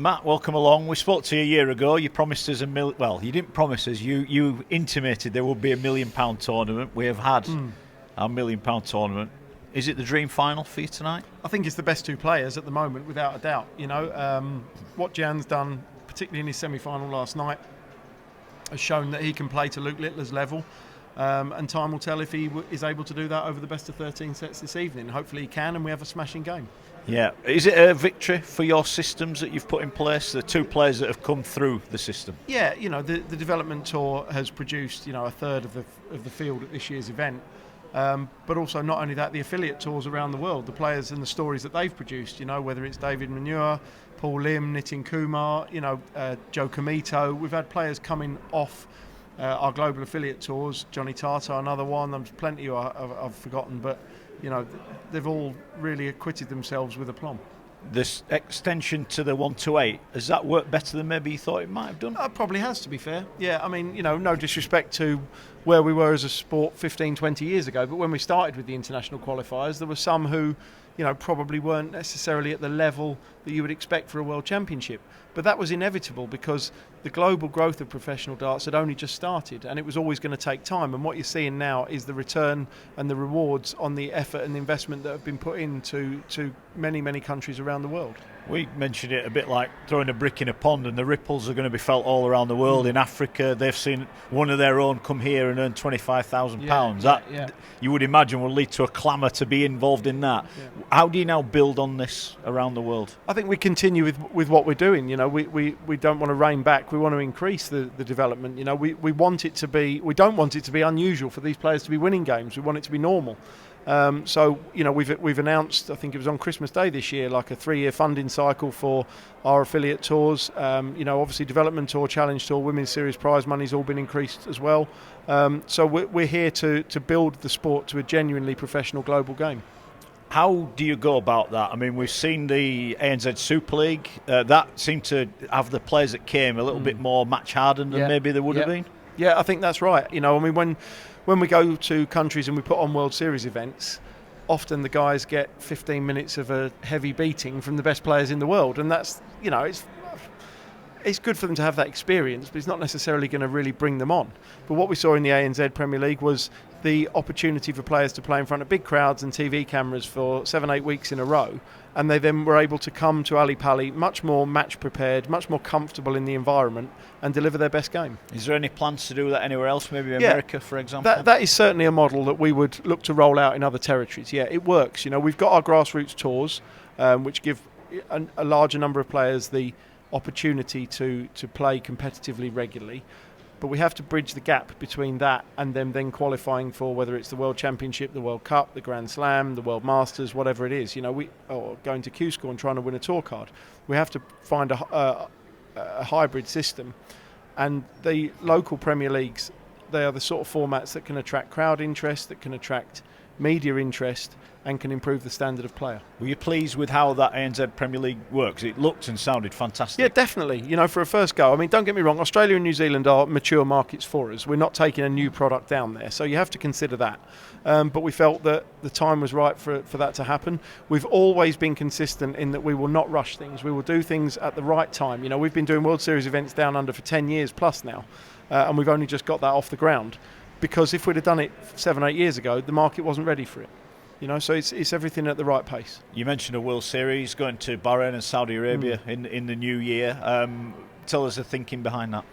Matt, welcome along. We spoke to you a year ago. You promised us well, you didn't promise us. You intimated there would be £1 million tournament. We have had our £1 million tournament. Is it the dream final for you tonight? I think it's the best two players at the moment, without a doubt. What Gian's done, particularly in his semi-final last night, has shown that he can play to Luke Littler's level. And time will tell if he is able to do that over the best of 13 sets this evening. Hopefully he can, and we have a smashing game. Yeah. Is it a victory for your systems that you've put in place, the two players that have come through the system? Yeah, the development tour has produced, a third of the field at this year's event. But also, not only that, the affiliate tours around the world, the players and the stories that they've produced, whether it's David Manure, Paul Lim, Nitin Kumar, Joe Comito. We've had players coming off our global affiliate tours, Johnny Tata, another one. There's plenty who I've forgotten, but they've all really acquitted themselves with aplomb. This extension to the 1-8, has that worked better than maybe you thought it might have done? It probably has, to be fair. Yeah, no disrespect to where we were as a sport 15, 20 years ago, but when we started with the international qualifiers, there were some who probably weren't necessarily at the level that you would expect for a world championship. But that was inevitable because the global growth of professional darts had only just started, and it was always going to take time. And what you're seeing now is the return and the rewards on the effort and the investment that have been put into many, many countries around the world. We mentioned it a bit like throwing a brick in a pond, and the ripples are going to be felt all around the world. In Africa, they've seen one of their own come here and earn £25,000. That you would imagine will lead to a clamour to be involved in that. Yeah. How do you now build on this around the world? I think we continue with what we're doing. We don't want to rein back. We want to increase the development. We want it to be. We don't want it to be unusual for these players to be winning games. We want it to be normal. We've announced, I think it was on Christmas Day this year, like a 3-year funding cycle for our affiliate tours. Obviously Development Tour, Challenge Tour, Women's Series prize money's all been increased as well. So we're here to build the sport to a genuinely professional global game. How do you go about that? I mean, we've seen the ANZ Super League. That seemed to have the players that came a little bit more match hardened than maybe they would have been. Yeah, I think that's right. When we go to countries and we put on World Series events, often the guys get 15 minutes of a heavy beating from the best players in the world, and that's it's good for them to have that experience, but it's not necessarily going to really bring them on. But what we saw in the ANZ Premier League was the opportunity for players to play in front of big crowds and TV cameras for 7-8 weeks in a row, and they then were able to come to Ali Pali much more match prepared, much more comfortable in the environment, and deliver their best game. Is there any plans to do that anywhere else, maybe America, for example? That is certainly a model that we would look to roll out in other territories. Yeah, it works. We've got our grassroots tours, which give a larger number of players the opportunity to play competitively regularly. But we have to bridge the gap between that and them then qualifying for whether it's the World Championship, the World Cup, the Grand Slam, the World Masters, whatever it is. Or going to Q-Score and trying to win a tour card. We have to find a hybrid system. And the local Premier Leagues, they are the sort of formats that can attract crowd interest, that can attract media interest, and can improve the standard of player. Were you pleased with how that ANZ Premier League works? It looked and sounded fantastic. Yeah, definitely. For a first go, don't get me wrong, Australia and New Zealand are mature markets for us. We're not taking a new product down there, so you have to consider that. But we felt that the time was right for that to happen. We've always been consistent in that we will not rush things. We will do things at the right time. We've been doing World Series events down under for 10 years plus now, and we've only just got that off the ground. Because if we'd have done it 7-8 years ago, the market wasn't ready for it. So it's everything at the right pace. You mentioned a World Series going to Bahrain and Saudi Arabia in the new year. Tell us the thinking behind that.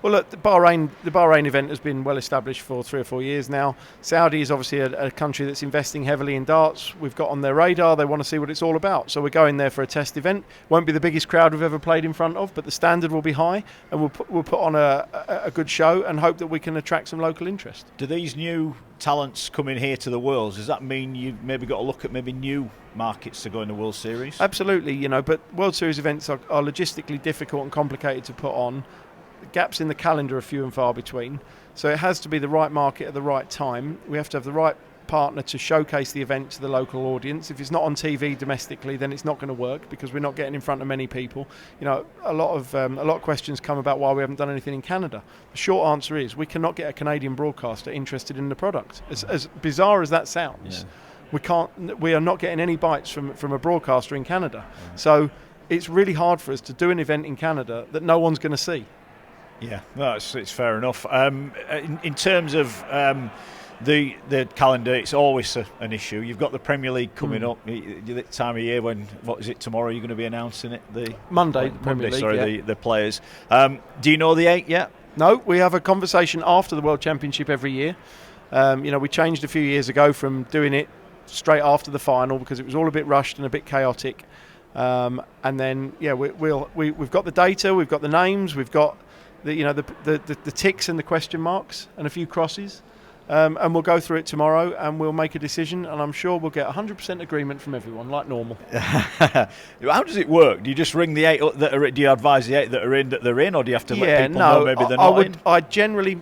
Well, look, the Bahrain event has been well established for 3 or 4 years now. Saudi is obviously a country that's investing heavily in darts. We've got on their radar. They want to see what it's all about. So we're going there for a test event. Won't be the biggest crowd we've ever played in front of, but the standard will be high, and we'll put on a good show and hope that we can attract some local interest. Do these new talents coming here to the Worlds, does that mean you've maybe got to look at maybe new markets to go in the World Series? Absolutely, but World Series events are logistically difficult and complicated to put on. The gaps in the calendar are few and far between, so it has to be the right market at the right time. We have to have the right partner to showcase the event to the local audience. If it's not on TV domestically, then it's not going to work because we're not getting in front of many people. A lot of questions come about why we haven't done anything in Canada. The short answer is we cannot get a Canadian broadcaster interested in the product. As bizarre as that sounds, we are not getting any bites from a broadcaster in Canada. So it's really hard for us to do an event in Canada that no one's going to see. Yeah, no, it's fair enough. In terms of the calendar, it's always an issue. You've got the Premier League coming up, the time of year when, what is it, tomorrow you're going to be announcing it? Monday, the Premier League, the players. Do you know the 8 yet? No, we have a conversation after the World Championship every year. We changed a few years ago from doing it straight after the final because it was all a bit rushed and a bit chaotic. And then, we've got the data, we've got the names, we've got the ticks and the question marks and a few crosses. And we'll go through it tomorrow and we'll make a decision, and I'm sure we'll get 100% agreement from everyone, like normal. How does it work? Do you just ring the 8 that are? Do you advise the 8 that are in that they're in, or do you have to let people know maybe they're not in? I generally,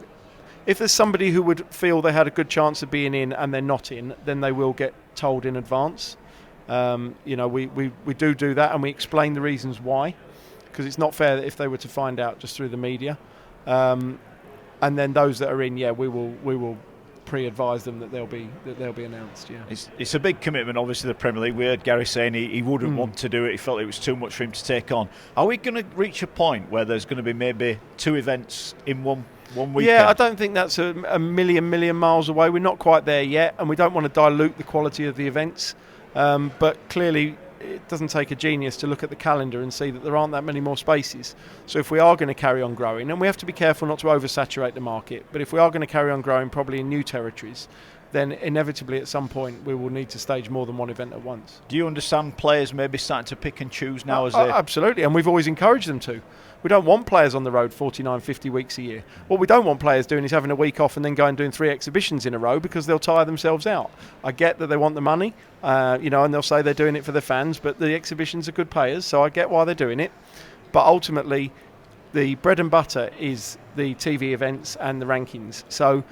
if there's somebody who would feel they had a good chance of being in and they're not in, then they will get told in advance. We do that, and we explain the reasons why, because it's not fair that if they were to find out just through the media. And then those that are in, we will pre-advise them that they'll be announced. Yeah, it's a big commitment. Obviously, the Premier League. We heard Gary saying he wouldn't want to do it. He felt it was too much for him to take on. Are we going to reach a point where there's going to be maybe 2 events in one weekend? Yeah, I don't think that's a million miles away. We're not quite there yet, and we don't want to dilute the quality of the events. But clearly, it doesn't take a genius to look at the calendar and see that there aren't that many more spaces. So if we are going to carry on growing, and we have to be careful not to oversaturate the market, but if we are going to carry on growing probably in new territories, then inevitably at some point we will need to stage more than one event at once. Do you understand players maybe starting to pick and choose now? Absolutely, and we've always encouraged them to. We don't want players on the road 49, 50 weeks a year. What we don't want players doing is having a week off and then going doing 3 exhibitions in a row, because they'll tire themselves out. I get that they want the money, and they'll say they're doing it for the fans, but the exhibitions are good payers, so I get why they're doing it. But ultimately, the bread and butter is the TV events and the rankings. So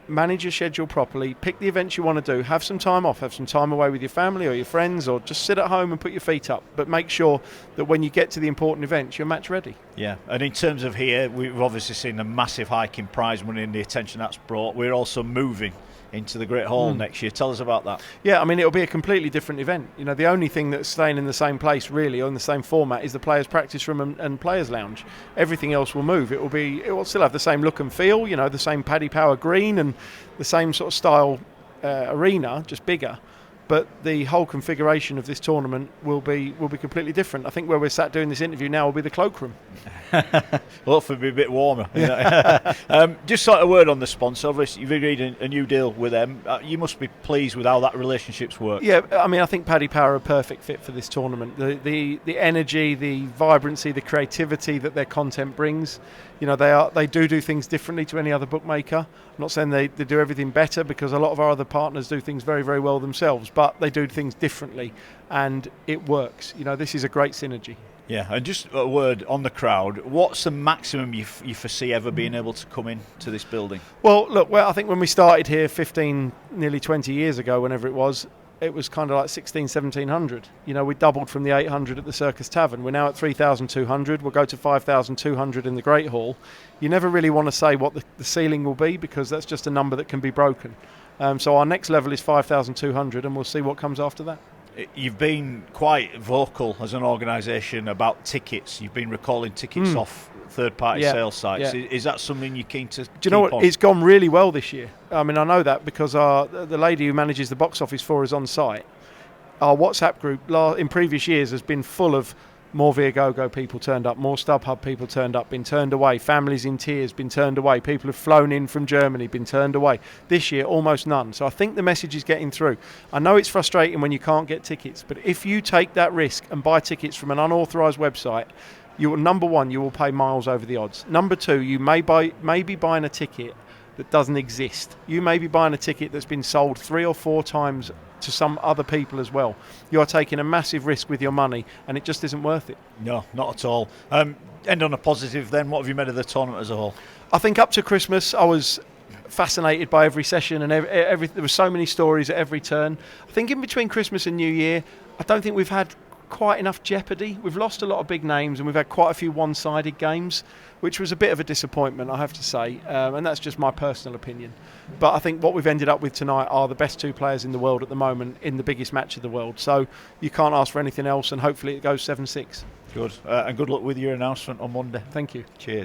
manage your schedule properly, pick the events you want to do, have some time off, have some time away with your family or your friends, or just sit at home and put your feet up, but make sure that when you get to the important events you're match ready. Yeah, and in terms of here, we've obviously seen a massive hike in prize money and the attention that's brought. We're also moving into the Great Hall next year. Tell us about that. Yeah, I mean, it'll be a completely different event. The only thing that's staying in the same place really, or in the same format, is the players' practice room and players' lounge. Everything else will move. It will still have the same look and feel, the same Paddy Power green and the same sort of style arena, just bigger. But the whole configuration of this tournament will be completely different. I think where we're sat doing this interview now will be the cloakroom. Hopefully be a bit warmer. Just sort of word on the sponsor. Obviously, you've agreed a new deal with them. You must be pleased with how that relationship's worked. Yeah, I mean, I think Paddy Power are a perfect fit for this tournament. The energy, the vibrancy, the creativity that their content brings. They do things differently to any other bookmaker. I'm not saying they do everything better, because a lot of our other partners do things very, very well themselves, but they do things differently, and it works. This is a great synergy. Yeah, and just a word on the crowd. What's the maximum you foresee ever being able to come in to this building? Well, look, I think when we started here 15, nearly 20 years ago, whenever it was kind of like 1,1700. We doubled from the 800 at the Circus Tavern. We're now at 3,200. We'll go to 5,200 in the Great Hall. You never really want to say what the ceiling will be, because that's just a number that can be broken. So our next level is 5,200, and we'll see what comes after that. You've been quite vocal as an organisation about tickets. You've been recalling tickets off third-party sales sites. Yeah. Is that something you're keen to keep on? Do you know what? It's gone really well this year. I mean, I know that because the lady who manages the box office for us on site, our WhatsApp group in previous years has been full of more Viagogo people turned up, more StubHub people turned up, been turned away, families in tears, been turned away, people have flown in from Germany, been turned away. This year, almost none. So I think the message is getting through. I know it's frustrating when you can't get tickets, but if you take that risk and buy tickets from an unauthorised website, number one, you will pay miles over the odds. Number two, you may be buying a ticket that doesn't exist. You may be buying a ticket that's been sold 3 or 4 times to some other people as well. You are taking a massive risk with your money, and it just isn't worth it. No, not at all. End on a positive then. What have you made of the tournament as a whole? I think up to Christmas I was fascinated by every session, and there were so many stories at every turn. I think in between Christmas and New Year, I don't think we've had quite enough jeopardy. We've lost a lot of big names and we've had quite a few one-sided games, which was a bit of a disappointment, I have to say, and that's just my personal opinion. But I think what we've ended up with tonight are the best 2 players in the world at the moment in the biggest match of the world. So you can't ask for anything else, and hopefully it goes 7-6. Good. And good luck with your announcement on Monday. Thank you. Cheers.